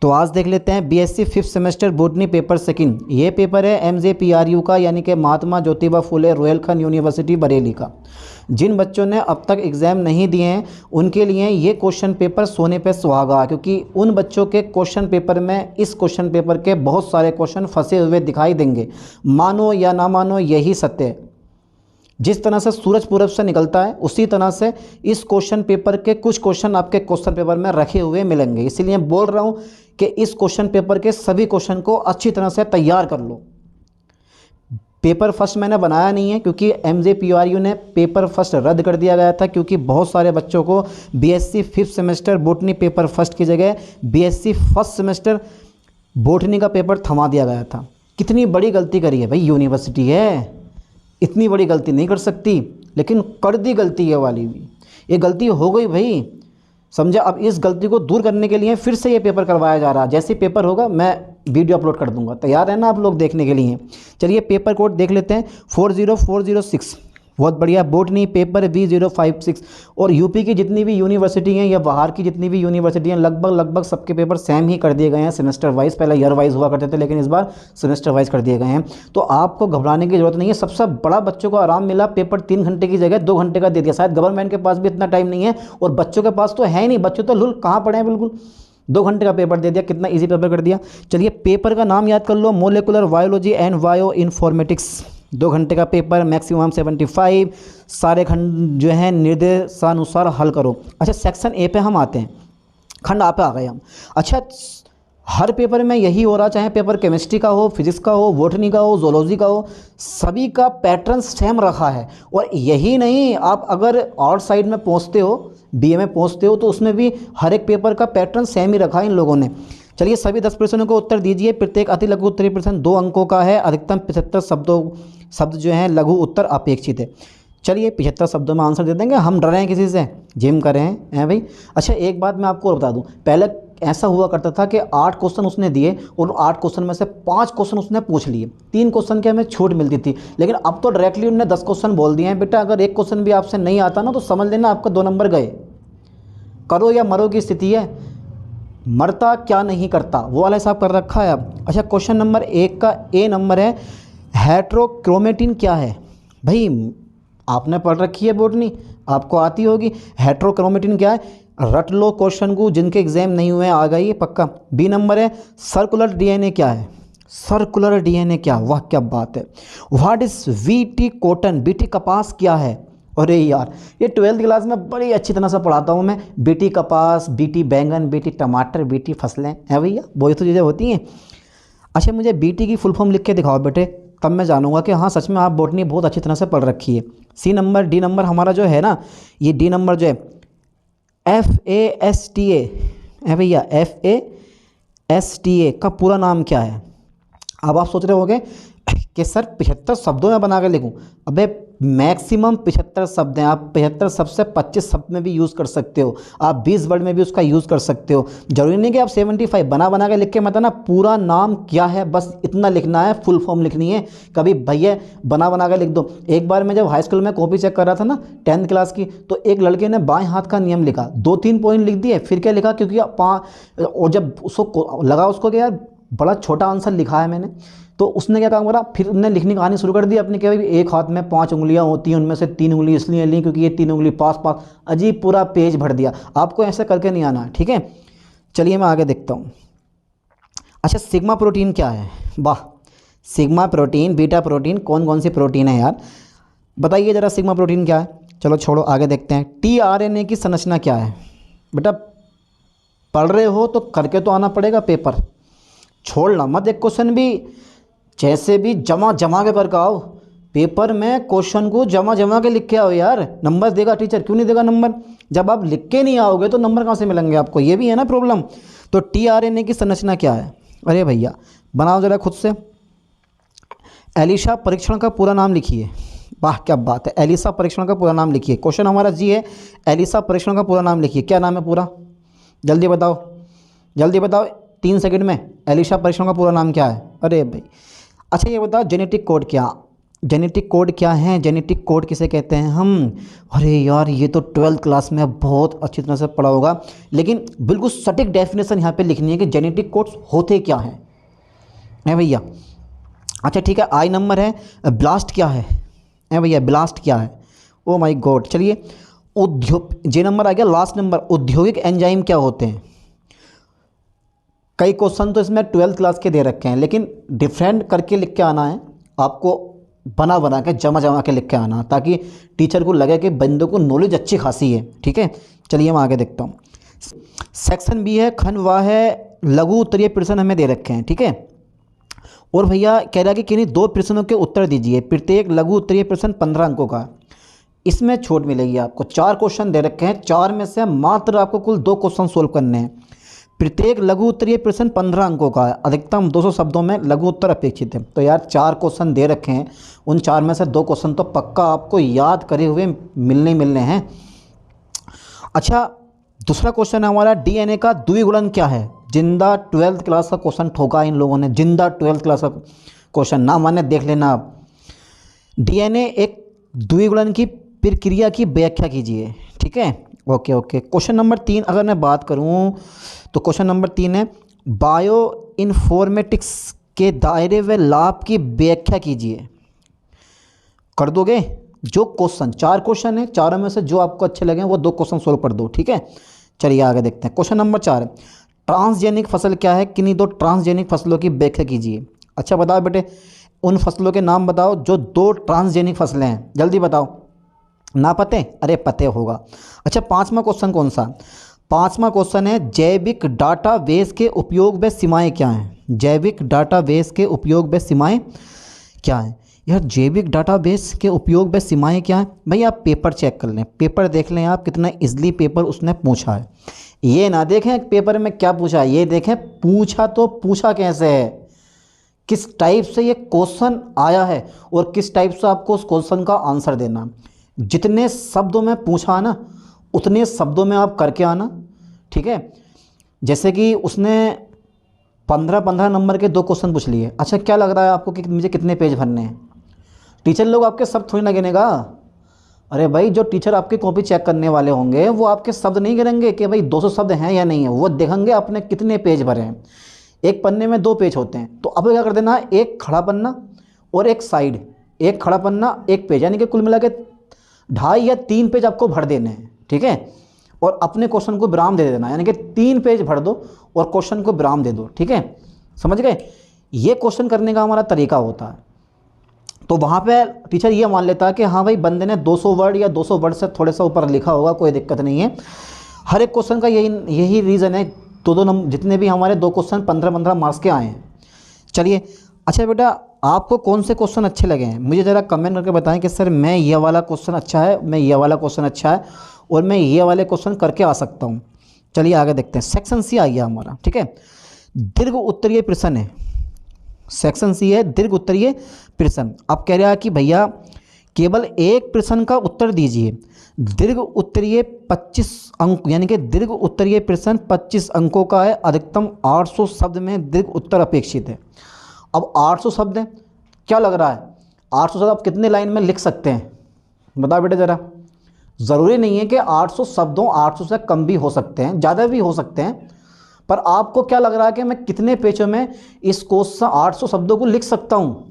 तो आज देख लेते हैं BSc fifth semester botany paper second. ये पेपर है एमजेपीआरयू का, यानी कि महात्मा ज्योतिबा फुले रोहिलखंड यूनिवर्सिटी बरेली का। जिन बच्चों ने अब तक एग्ज़ाम नहीं दिए हैं उनके लिए ये क्वेश्चन पेपर सोने पे सुहागा, क्योंकि उन बच्चों के क्वेश्चन पेपर में इस क्वेश्चन पेपर के बहुत सारे क्वेश्चन फंसे हुए दिखाई देंगे। मानो या ना मानो, यही सत्य है। जिस तरह से सूरज पूरब से निकलता है उसी तरह से इस क्वेश्चन पेपर के कुछ क्वेश्चन आपके क्वेश्चन पेपर में रखे हुए मिलेंगे। इसीलिए बोल रहा हूँ कि इस क्वेश्चन पेपर के सभी क्वेश्चन को अच्छी तरह से तैयार कर लो। पेपर फर्स्ट मैंने बनाया नहीं है क्योंकि एमजेपीआरयू ने पेपर फर्स्ट रद्द कर दिया गया था, क्योंकि बहुत सारे बच्चों को BSc fifth semester botany paper first की जगह बीएससी फर्स्ट सेमेस्टर बॉटनी का पेपर थमा दिया गया था। कितनी बड़ी गलती करी है भाई, यूनिवर्सिटी है, इतनी बड़ी गलती नहीं कर सकती, लेकिन कर दी गलती है वाली भी। ये गलती हो गई भाई, समझा। अब इस गलती को दूर करने के लिए फिर से ये पेपर करवाया जा रहा है। जैसे पेपर होगा मैं वीडियो अपलोड कर दूंगा, तैयार है ना आप लोग देखने के लिए। चलिए पेपर कोड देख लेते हैं 40406, बहुत बढ़िया। Botany paper B056। और यूपी की जितनी भी यूनिवर्सिटी हैं या बाहर की जितनी भी यूनिवर्सिटी हैं, लगभग सबके पेपर सेम ही कर दिए गए हैं सेमेस्टर वाइज। पहले ईयर वाइज हुआ करते थे, लेकिन इस बार सेमेस्टर वाइज कर दिए गए हैं। तो आपको घबराने की जरूरत नहीं है। सबसे बड़ा बच्चों को आराम मिला, पेपर 3 घंटे की जगह 2 घंटे का दे दिया। शायद गवर्नमेंट के पास भी इतना टाइम नहीं है और बच्चों के पास तो है ही नहीं। बच्चों तो लुल कहाँ पढ़े हैं, बिल्कुल 2 घंटे का पेपर दे दिया। कितना इजी पेपर कर दिया। चलिए पेपर का नाम याद कर लो, molecular biology and bioinformatics. 2 घंटे का पेपर, मैक्सिमम 75। सारे खंड जो हैं निर्देशानुसार हल करो। अच्छा सेक्शन ए पे हम आते हैं, खंड आ पे आ गए हम। अच्छा हर पेपर में यही हो रहा, चाहे पेपर केमिस्ट्री का हो, फिजिक्स का हो, बॉटनी का हो, जोलॉजी का हो, सभी का पैटर्न सेम रखा है। और यही नहीं, आप अगर और साइड में पहुँचते हो, बीए में पहुँचते हो, तो उसमें भी हर एक पेपर का पैटर्न सेम ही रखा है इन लोगों ने। चलिए सभी 10 प्रश्नों को उत्तर दीजिए। प्रत्येक अति लघु उत्तरीय प्रश्न 2 अंकों का है। अधिकतम 75 शब्द जो हैं लघु उत्तर अपेक्षित है। चलिए 75 शब्दों में आंसर दे देंगे। हम डरे हैं किसी से? जिम कर रहे हैं भाई। अच्छा एक बात मैं आपको और बता दूं, पहले ऐसा हुआ करता था कि 8 क्वेश्चन उसने दिए और 8 क्वेश्चन में से 5 क्वेश्चन उसने पूछ लिए, 3 क्वेश्चन की हमें छूट मिलती थी। लेकिन अब तो डायरेक्टली उन्होंने 10 क्वेश्चन बोल दिए हैं। बेटा अगर एक क्वेश्चन भी आपसे नहीं आता ना तो समझ लेना आपका 2 नंबर गए। करो या मरो की स्थिति है, मरता क्या नहीं करता, वो वाला हिसाब कर रखा है अब। अच्छा क्वेश्चन नंबर 1 का ए नंबर है, हेट्रोक्रोमेटिन क्या है? भाई आपने पढ़ रखी है बॉटनी, आपको आती होगी। हेट्रोक्रोमेटिन क्या है? रट लो क्वेश्चन को, जिनके एग्जाम नहीं हुए आ गई पक्का। बी नंबर है, सर्कुलर डीएनए क्या है? सर्कुलर डीएनए क्या? वाह क्या बात है। What is BT cotton? BT कपास क्या है? अरे यार ये 12th क्लास में बड़ी अच्छी तरह से पढ़ाता हूँ मैं। बीटी कपास, बीटी बैंगन, बीटी टमाटर, बीटी फसलें है भैया, वही तो चीज़ें होती हैं। अच्छा मुझे बीटी की फुल फॉर्म लिख के दिखाओ बेटे, तब मैं जानूंगा कि हाँ सच में आप बॉटनी बहुत अच्छी तरह से पढ़ रखी है। सी नंबर, डी नंबर हमारा जो है ना, ये डी नंबर जो है FASTA है भैया। FASTA का पूरा नाम क्या है? अब आप सोच रहे होंगे कि सर 75 शब्दों में बना के लिखूं। अबे मैक्सिमम 75 शब्द हैं, आप 75 शब्द से 25 शब्द में भी यूज़ कर सकते हो, आप 20 वर्ड में भी उसका यूज़ कर सकते हो। जरूरी नहीं कि आप 75 बना के लिख के मत ना। पूरा नाम क्या है बस इतना लिखना है, फुल फॉर्म लिखनी है। कभी भैया बना के लिख दो। एक बार मैं जब हाई स्कूल में कॉपी चेक कर रहा था ना 10th क्लास की, तो एक लड़के ने बाएं हाथ का नियम लिखा, 2-3 पॉइंट लिख दिए। फिर क्या लिखा, क्योंकि और जब उसको लगा उसको कि यार बड़ा छोटा आंसर लिखा है मैंने, तो उसने क्या काम करा, फिर उन्होंने लिखनी कहानी शुरू कर दी अपनी। क्या भाई एक हाथ में 5 उंगलियां होती हैं, उनमें से 3 उंगली इसलिए ली क्योंकि ये 3 उंगली पास। अजीब पूरा पेज भर दिया। आपको ऐसे करके नहीं आना, ठीक है। चलिए मैं आगे देखता हूँ। अच्छा सिग्मा प्रोटीन क्या है? वाह, सिग्मा प्रोटीन, बीटा प्रोटीन, कौन सी प्रोटीन है यार, बताइए ज़रा सिग्मा प्रोटीन क्या है। चलो छोड़ो आगे देखते हैं। tRNA की संरचना क्या है? बेटा पढ़ रहे हो तो करके तो आना पड़ेगा, पेपर छोड़ना मत। एक क्वेश्चन भी जैसे भी जमा के करके आओ। पेपर में क्वेश्चन को जमा के लिख के आओ यार। नंबर देगा टीचर, क्यों नहीं देगा नंबर? जब आप लिख के नहीं आओगे तो नंबर कहाँ से मिलेंगे आपको? ये भी है ना प्रॉब्लम। तो tRNA की संरचना क्या है? अरे भैया बनाओ ज़रा खुद से। एलिसा परीक्षण का पूरा नाम लिखिए। वाह क्या बात है, एलिसा परीक्षण का पूरा नाम लिखिए। क्वेश्चन हमारा जी है, एलिसा परीक्षण का पूरा नाम लिखिए। क्या नाम है पूरा? जल्दी बताओ 3 सेकंड में। एलिसा परीक्षण का पूरा नाम क्या है? अरे भाई अच्छा ये बताओ जेनेटिक कोड क्या? जेनेटिक कोड क्या है, जेनेटिक कोड किसे कहते हैं हम? अरे यार ये तो 12th क्लास में बहुत अच्छी तरह से पढ़ा होगा, लेकिन बिल्कुल सटीक डेफिनेशन यहाँ पे लिखनी है कि जेनेटिक कोड्स होते क्या हैं, है भैया। अच्छा ठीक है, आई नंबर है, ब्लास्ट क्या है भैया, ब्लास्ट क्या है? Oh my God. चलिए उद्योग, जे नंबर आ गया, लास्ट नंबर, औद्योगिक एंजाइम क्या होते हैं? कई क्वेश्चन तो इसमें 12th क्लास के दे रखे हैं, लेकिन डिफरेंट करके लिख के आना है आपको, बना बना के जमा जमा के लिख के आना, ताकि टीचर को लगे कि बंदे को नॉलेज अच्छी खासी है। ठीक है, चलिए मैं आगे देखता हूँ। सेक्शन बी है, खंड वाह है, लघु उत्तरीय प्रश्न हमें दे रखे हैं। ठीक है, और भैया कह रहा है कि किन्हीं 2 प्रश्नों के उत्तर दीजिए, प्रत्येक लघु उत्तरीय प्रश्न 15 अंकों का। इसमें छूट मिलेगी आपको, 4 क्वेश्चन दे रखे हैं, 4 में से मात्र आपको कुल 2 क्वेश्चन सोल्व करने हैं। प्रत्येक लघु उत्तरीय प्रश्न 15 अंकों का है, अधिकतम 200 शब्दों में लघु उत्तर अपेक्षित है। तो यार 4 क्वेश्चन दे रखे हैं, उन 4 में से 2 क्वेश्चन तो पक्का आपको याद करे हुए मिलने हैं। अच्छा, दूसरा क्वेश्चन है हमारा, डीएनए का द्विगुणन क्या है? जिंदा 12th क्लास का क्वेश्चन ठोका इन लोगों ने, जिंदा 12th क्लास का क्वेश्चन, ना माने देख लेना आप। डीएनए एक द्विगुणन की प्रक्रिया की व्याख्या कीजिए। ठीक है, ओके। क्वेश्चन नंबर 3 अगर मैं बात करूं तो क्वेश्चन नंबर 3 है, बायो इन्फॉर्मेटिक्स के दायरे व लाभ की व्याख्या कीजिए। कर दोगे? जो क्वेश्चन 4 क्वेश्चन है, चारों में से जो आपको अच्छे लगे वो 2 क्वेश्चन सोल्व कर दो। ठीक है, चलिए आगे देखते हैं। क्वेश्चन नंबर 4, ट्रांसजेनिक फसल क्या है? किन्हीं 2 ट्रांसजेनिक फसलों की व्याख्या कीजिए। अच्छा बताओ बेटे, उन फसलों के नाम बताओ जो 2 ट्रांसजेनिक फसलें हैं, जल्दी बताओ। ना पते? अरे पते होगा। अच्छा, 5वां क्वेश्चन कौन सा? 5वां क्वेश्चन है, जैविक डाटाबेस के उपयोग व सीमाएं क्या हैं? जैविक डाटाबेस के उपयोग व सीमाएं क्या हैं? यार जैविक डाटाबेस के उपयोग व सीमाएं क्या हैं? भाई आप पेपर चेक कर लें, पेपर देख लें आप, कितना इजली पेपर उसने पूछा है। ये ना देखें पेपर में क्या पूछा है, ये देखें पूछा तो पूछा कैसे है, किस टाइप से ये क्वेश्चन आया है और किस टाइप से आपको उस क्वेश्चन का आंसर देना। जितने शब्दों में पूछा ना उतने शब्दों में आप करके आना। ठीक है, जैसे कि उसने 15-15 नंबर के 2 क्वेश्चन पूछ लिए। अच्छा, क्या लग रहा है आपको कि मुझे कितने पेज भरने हैं? टीचर लोग आपके शब्द थोड़ी ना गिनेगा। अरे भाई, जो टीचर आपकी कॉपी चेक करने वाले होंगे वो आपके शब्द नहीं गिनेंगे कि भाई 200 शब्द हैं या नहीं है, वो देखेंगे आपने कितने पेज भरे हैं। एक पन्ने में 2 पेज होते हैं, तो अब क्या कर देना, एक खड़ा पन्ना और एक साइड, एक खड़ा पन्ना एक पेज, यानी कि कुल मिला के 2.5 या 3 पेज आपको भर देने हैं। ठीक है, और अपने क्वेश्चन को विराम दे देना, यानी कि 3 पेज भर दो और क्वेश्चन को विराम दे दो। ठीक है, समझ गए? ये क्वेश्चन करने का हमारा तरीका होता है। तो वहाँ पे टीचर ये मान लेता है कि हाँ भाई बंदे ने 200 वर्ड या 200 वर्ड से थोड़े सा ऊपर लिखा होगा, कोई दिक्कत नहीं है। हर एक क्वेश्चन का यही रीज़न है, 2-2 नंबर, जितने भी हमारे 2 क्वेश्चन 15-15 मार्क्स के आए हैं। चलिए, अच्छा बेटा, आपको कौन से क्वेश्चन अच्छे लगे हैं मुझे ज़रा कमेंट करके बताएं कि सर मैं ये वाला क्वेश्चन अच्छा है, मैं ये वाला क्वेश्चन अच्छा है और मैं ये वाले क्वेश्चन करके आ सकता हूँ। चलिए आगे देखते हैं। सेक्शन सी आ गया हमारा। ठीक है, दीर्घ उत्तरीय प्रश्न है, सेक्शन सी है दीर्घ उत्तरीय प्रश्न। अब कह रहा है कि भैया केवल एक प्रश्न का उत्तर दीजिए। दीर्घ उत्तरीय 25 अंक, यानी कि दीर्घ उत्तरीय प्रश्न 25 अंकों का है, अधिकतम 800 शब्द में दीर्घ उत्तर अपेक्षित है। अब 800 शब्द हैं, क्या लग रहा है 800 शब्द आप कितने लाइन में लिख सकते हैं? बताओ बेटे ज़रा। ज़रूरी नहीं है कि 800 शब्दों 800 से कम भी हो सकते हैं, ज़्यादा भी हो सकते हैं, पर आपको क्या लग रहा है कि मैं कितने पेजों में इस क्वेश्चन 800 शब्दों को लिख सकता हूँ?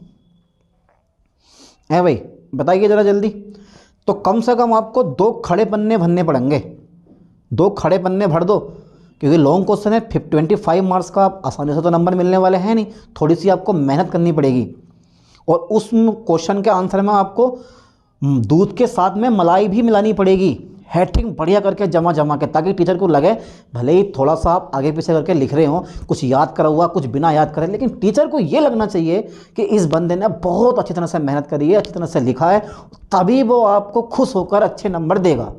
है भाई, बताइए ज़रा जल्दी। तो कम से कम आपको 2 खड़े पन्ने भरने पड़ेंगे, 2 खड़े पन्ने भर दो, क्योंकि लॉन्ग क्वेश्चन है। 25 मार्क्स का आप आसानी से तो नंबर मिलने वाले हैं नहीं, थोड़ी सी आपको मेहनत करनी पड़ेगी। और उस क्वेश्चन के आंसर में आपको दूध के साथ में मलाई भी मिलानी पड़ेगी, हैट्रिक बढ़िया करके जमा के, ताकि टीचर को लगे भले ही थोड़ा सा आप आगे पीछे करके लिख रहे हो, कुछ याद करा हुआ कुछ बिना याद करे, लेकिन टीचर को ये लगना चाहिए कि इस बंदे ने बहुत अच्छी तरह से मेहनत करी है, अच्छी तरह से लिखा है, तभी वो आपको खुश होकर अच्छे नंबर देगा।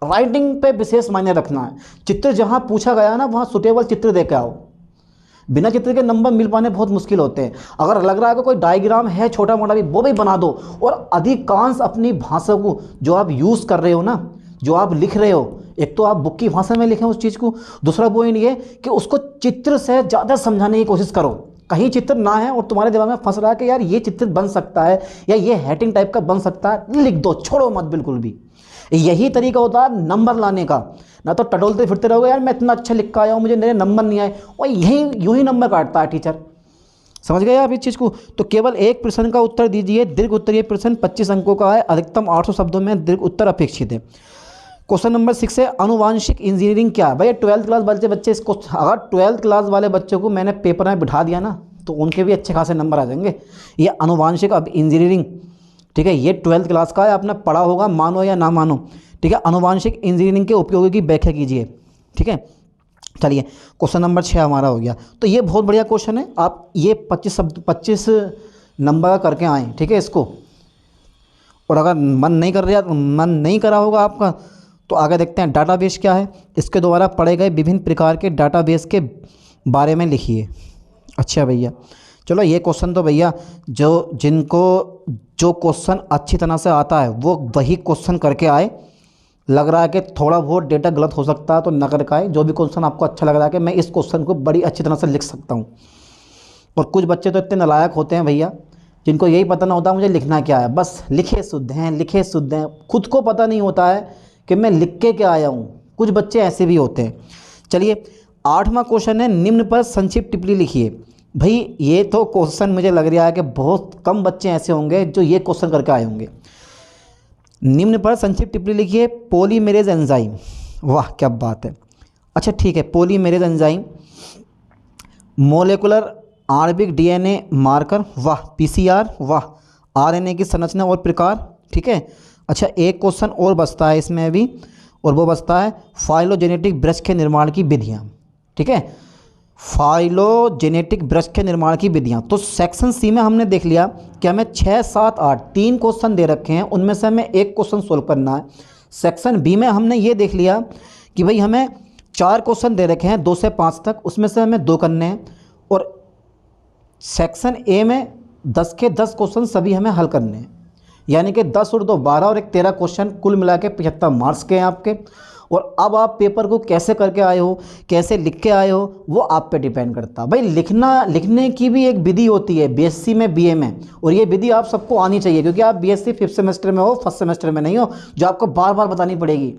राइटिंग पे विशेष मायने रखना है। चित्र जहाँ पूछा गया ना वहाँ सुटेबल चित्र दे के आओ, बिना चित्र के नंबर मिल पाने बहुत मुश्किल होते हैं। अगर लग रहा है कि कोई डायग्राम है छोटा मोटा भी, वो भी बना दो। और अधिकांश अपनी भाषा को जो आप यूज़ कर रहे हो ना, जो आप लिख रहे हो, एक तो आप बुक की भाषा में लिखें उस चीज़ को, दूसरा पॉइंट ये कि उसको चित्र से ज़्यादा समझाने की कोशिश करो। कहीं चित्र ना है और तुम्हारे दिमाग में फंस रहा है कि यार ये चित्र बन सकता है या ये हेटिंग टाइप का बन सकता है, लिख दो, छोड़ो मत बिल्कुल भी। यही तरीका होता है नंबर लाने का। ना तो टटोलते फिरते रहोगे यार मैं इतना अच्छा लिख कर आया हूँ, मुझे मेरे नंबर नहीं आए, और यही यूं ही नंबर काटता है टीचर। समझ गए आप इस चीज़ को? तो केवल एक प्रश्न का उत्तर दीजिए। दीर्घ उत्तरीय प्रश्न 25 अंकों का है, अधिकतम 800 शब्दों में दीर्घ उत्तर अपेक्षित है। क्वेश्चन नंबर 6 है आनुवांशिक इंजीनियरिंग क्या है? भैया 12th क्लास वाले बच्चे इसको, अगर 12th क्लास वाले बच्चों को मैंने पेपर में बिठा दिया ना तो उनके भी अच्छे खासे नंबर आ जाएंगे। ये आनुवांशिक अब इंजीनियरिंग, ठीक है, ये 12th क्लास का है, आपने पढ़ा होगा, मानो या ना मानो, ठीक है। आनुवांशिक इंजीनियरिंग के उपयोगों की व्याख्या कीजिए, ठीक है। चलिए क्वेश्चन नंबर 6 हमारा हो गया। तो ये बहुत बढ़िया क्वेश्चन है, आप ये 25 नंबर का करके आएँ, ठीक है इसको। और अगर मन नहीं करा होगा आपका तो आगे देखते हैं डाटाबेस क्या है। इसके द्वारा पढ़े गए विभिन्न प्रकार के डाटाबेस के बारे में लिखिए। अच्छा भैया चलो, ये क्वेश्चन तो भैया जिनको जो क्वेश्चन अच्छी तरह से आता है वो वही क्वेश्चन करके आए। लग रहा है कि थोड़ा बहुत डेटा गलत हो सकता है तो न करके आए। जो भी क्वेश्चन आपको अच्छा लग रहा है कि मैं इस क्वेश्चन को बड़ी अच्छी तरह से लिख सकता हूँ। और कुछ बच्चे तो इतने नालायक होते हैं भैया, जिनको यही पता ना होता मुझे लिखना क्या है, बस लिखे शुद्ध हैं, खुद को पता नहीं होता है कि मैं लिख के क्या आया हूँ। कुछ बच्चे ऐसे भी होते हैं। चलिए 8वां क्वेश्चन है निम्न पर संक्षिप्त टिप्पणी लिखिए। भाई ये तो क्वेश्चन मुझे लग रहा है कि बहुत कम बच्चे ऐसे होंगे जो ये क्वेश्चन करके आए होंगे। निम्न पर संक्षिप्त टिप्पणी लिखिए। पॉलीमेरेज एंजाइम, वाह क्या बात है। अच्छा ठीक है, पॉलीमेरेज एंजाइम, मोलेकुलर आणविक डीएनए मार्कर, वाह। पीसीआर, वाह। आरएनए की संरचना और प्रकार, ठीक है। अच्छा एक क्वेश्चन और बचता है इसमें अभी, और वो बचता है फाइलोजेनेटिक वृक्ष के निर्माण की विधियाँ, ठीक है। फाइलोजेनेटिक वृक्ष के निर्माण की विधियाँ। तो सेक्शन सी में हमने देख लिया कि हमें 6, 7, 8 3 क्वेश्चन दे रखे हैं, उनमें से हमें एक क्वेश्चन सोल्व करना है। सेक्शन बी में हमने ये देख लिया कि भाई हमें 4 क्वेश्चन दे रखे हैं 2 से 5 तक, उसमें से हमें 2 करने हैं। और सेक्शन ए में 10 के 10 क्वेश्चन सभी हमें हल करने हैं, यानी कि 10 और 2 12 और एक 13 क्वेश्चन, कुल मिला के 75 मार्क्स के हैं आपके। और अब आप पेपर को कैसे करके आए हो, कैसे लिख के आए हो, वो आप पे डिपेंड करता है। भाई लिखने की भी एक विधि होती है बीएससी में, बीए में, और ये विधि आप सबको आनी चाहिए, क्योंकि आप बीएससी 5th सेमेस्टर में हो, 1st सेमेस्टर में नहीं हो, जो आपको बार बार बतानी पड़ेगी,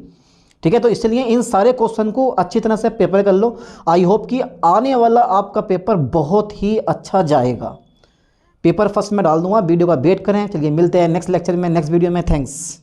ठीक है। तो इसलिए इन सारे क्वेश्चन को अच्छी तरह से पेपर कर लो। आई होप कि आने वाला आपका पेपर बहुत ही अच्छा जाएगा। पेपर फर्स्ट में डाल दूंगा, वीडियो का वेट करें। चलिए मिलते हैं नेक्स्ट लेक्चर में, नेक्स्ट वीडियो में। थैंक्स।